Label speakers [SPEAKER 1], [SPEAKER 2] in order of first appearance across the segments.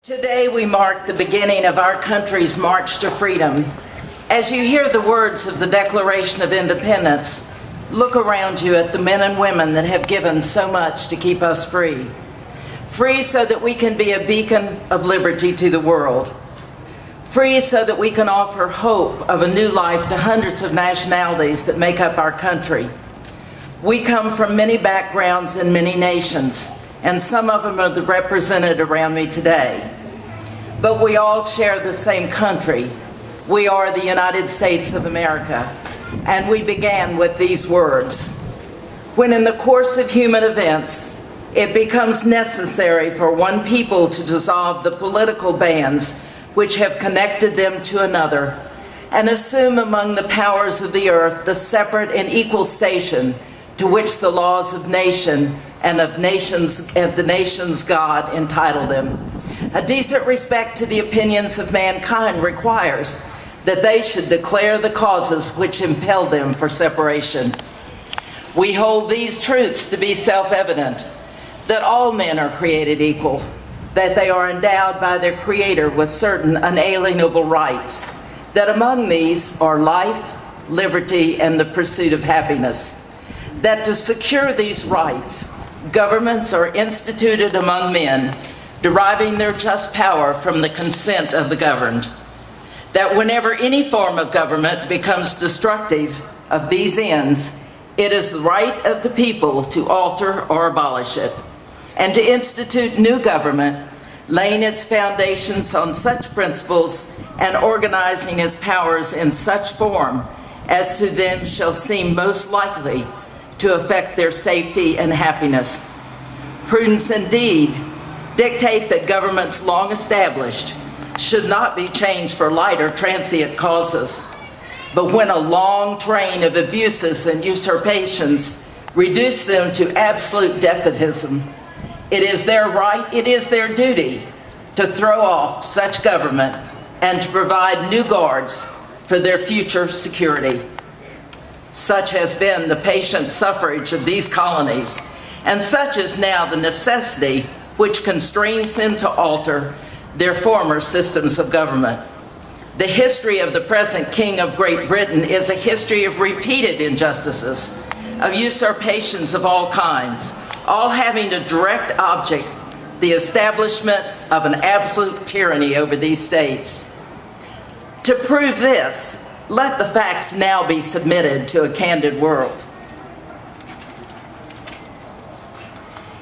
[SPEAKER 1] Today we mark the beginning of our country's march to freedom. As you hear the words of the Declaration of Independence, look around you at the men and women that have given so much to keep us free. Free so that we can be a beacon of liberty to the world. Free so that we can offer hope of a new life to hundreds of nationalities that make up our country. We come from many backgrounds and many nations, and some of them are represented around me today. But we all share the same country. We are the United States of America. And we began with these words: when in the course of human events, it becomes necessary for one people to dissolve the political bands which have connected them to another, and assume among the powers of the earth the separate and equal station to which the laws of nation and of the nation's God entitle them. A decent respect to the opinions of mankind requires that they should declare the causes which impel them for separation. We hold these truths to be self-evident, that all men are created equal, that they are endowed by their Creator with certain unalienable rights, that among these are life, liberty, and the pursuit of happiness, that to secure these rights, governments are instituted among men, deriving their just power from the consent of the governed, that whenever any form of government becomes destructive of these ends, it is the right of the people to alter or abolish it, and to institute new government, laying its foundations on such principles and organizing its powers in such form as to them shall seem most likely to affect their safety and happiness. Prudence indeed dictate that governments long established should not be changed for light or transient causes. But when a long train of abuses and usurpations reduce them to absolute despotism, it is their right, it is their duty to throw off such government and to provide new guards for their future security. Such has been the patient suffrage of these colonies, and such is now the necessity which constrains them to alter their former systems of government. The history of the present King of Great Britain is a history of repeated injustices, of usurpations of all kinds, all having a direct object, the establishment of an absolute tyranny over these states. To prove this, let the facts now be submitted to a candid world.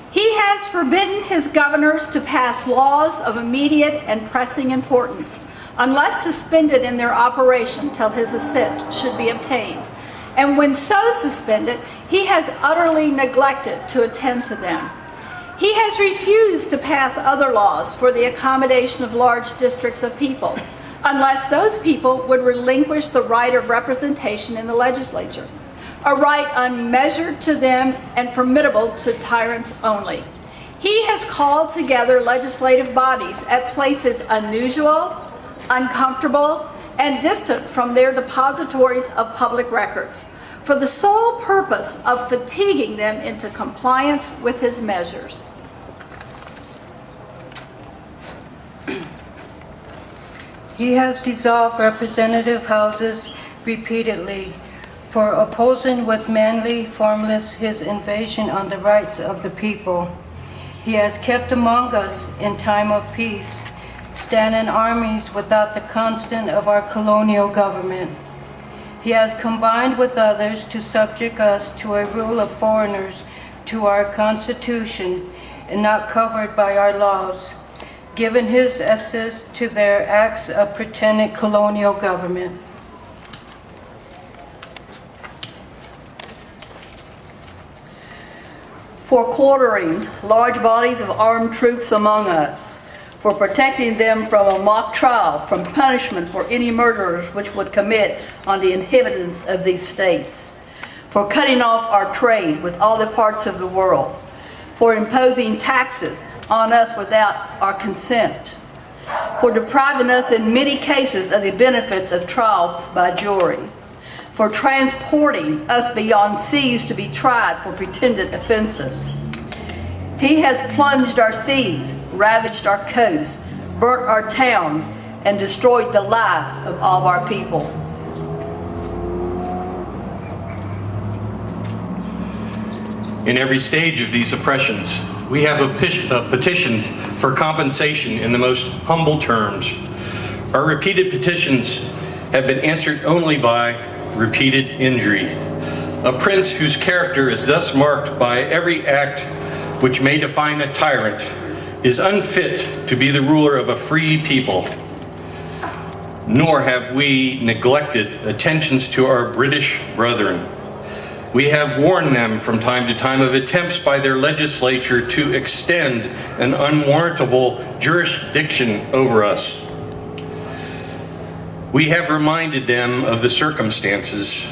[SPEAKER 2] He has forbidden his governors to pass laws of immediate and pressing importance, unless suspended in their operation till his assent should be obtained. And when so suspended, he has utterly neglected to attend to them. He has refused to pass other laws for the accommodation of large districts of people, unless those people would relinquish the right of representation in the legislature, a right unmeasured to them and formidable to tyrants only. He has called together legislative bodies at places unusual, uncomfortable, and distant from their depositories of public records, for the sole purpose of fatiguing them into compliance with his measures.
[SPEAKER 3] He has dissolved representative houses repeatedly, for opposing with manly formless his invasion on the rights of the people. He has kept among us in time of peace, standing armies without the consent of our colonial government. He has combined with others to subject us to a rule of foreigners to our Constitution and not covered by our laws, given his assist to their acts of pretended colonial government.
[SPEAKER 4] For quartering large bodies of armed troops among us, for protecting them from a mock trial, from punishment for any murderers which would commit on the inhabitants of these states, for cutting off our trade with all the parts of the world, for imposing taxes on us without our consent, for depriving us in many cases of the benefits of trial by jury, for transporting us beyond seas to be tried for pretended offenses. He has plunged our seas, ravaged our coasts, burnt our towns, and destroyed the lives of all of our people.
[SPEAKER 5] In every stage of these oppressions, we have petitioned for compensation in the most humble terms. Our repeated petitions have been answered only by repeated injury. A prince whose character is thus marked by every act which may define a tyrant is unfit to be the ruler of a free people. Nor have we neglected attentions to our British brethren. We have warned them from time to time of attempts by their legislature to extend an unwarrantable jurisdiction over us. We have reminded them of the circumstances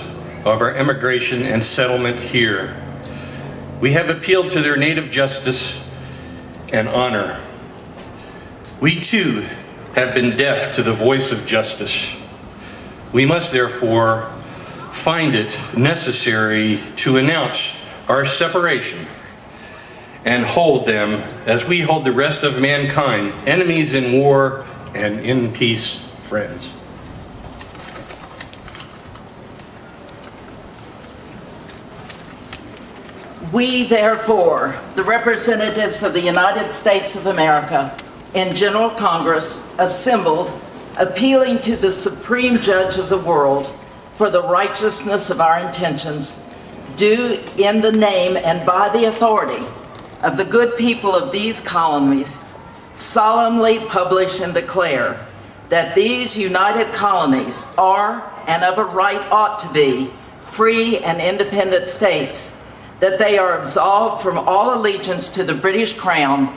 [SPEAKER 5] of our emigration and settlement here. We have appealed to their native justice and honor. We too have been deaf to the voice of justice. We must therefore find it necessary to announce our separation and hold them, as we hold the rest of mankind, enemies in war and in peace, friends.
[SPEAKER 1] We, therefore, the representatives of the United States of America in General Congress, assembled, appealing to the Supreme Judge of the world for the righteousness of our intentions, do in the name and by the authority of the good people of these colonies solemnly publish and declare that these united colonies are, and of a right ought to be, free and independent states, that they are absolved from all allegiance to the British Crown,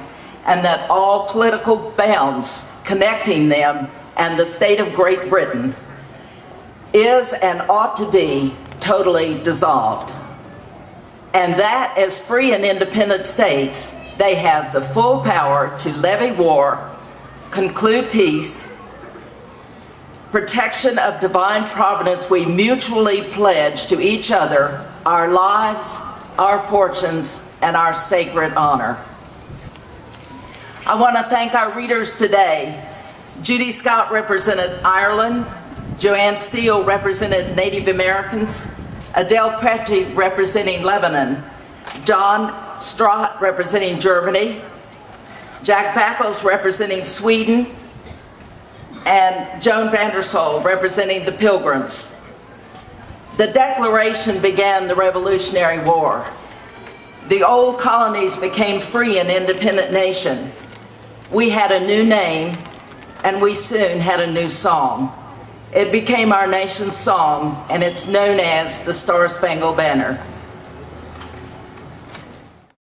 [SPEAKER 1] and that all political bounds connecting them and the state of Great Britain is and ought to be totally dissolved. And that as free and independent states, they have the full power to levy war, conclude peace, protection of divine providence. We mutually pledge to each other our lives, our fortunes, and our sacred honor. I want to thank our readers today. Judy Scott represented Ireland, Joanne Steele represented Native Americans, Adele Pretty representing Lebanon, John Strott representing Germany, Jack Backles representing Sweden, and Joan Vandersol representing the Pilgrims. The Declaration began the Revolutionary War. The old colonies became free and independent nation. We had a new name, and we soon had a new song. It became our nation's song, and it's known as the Star-Spangled Banner.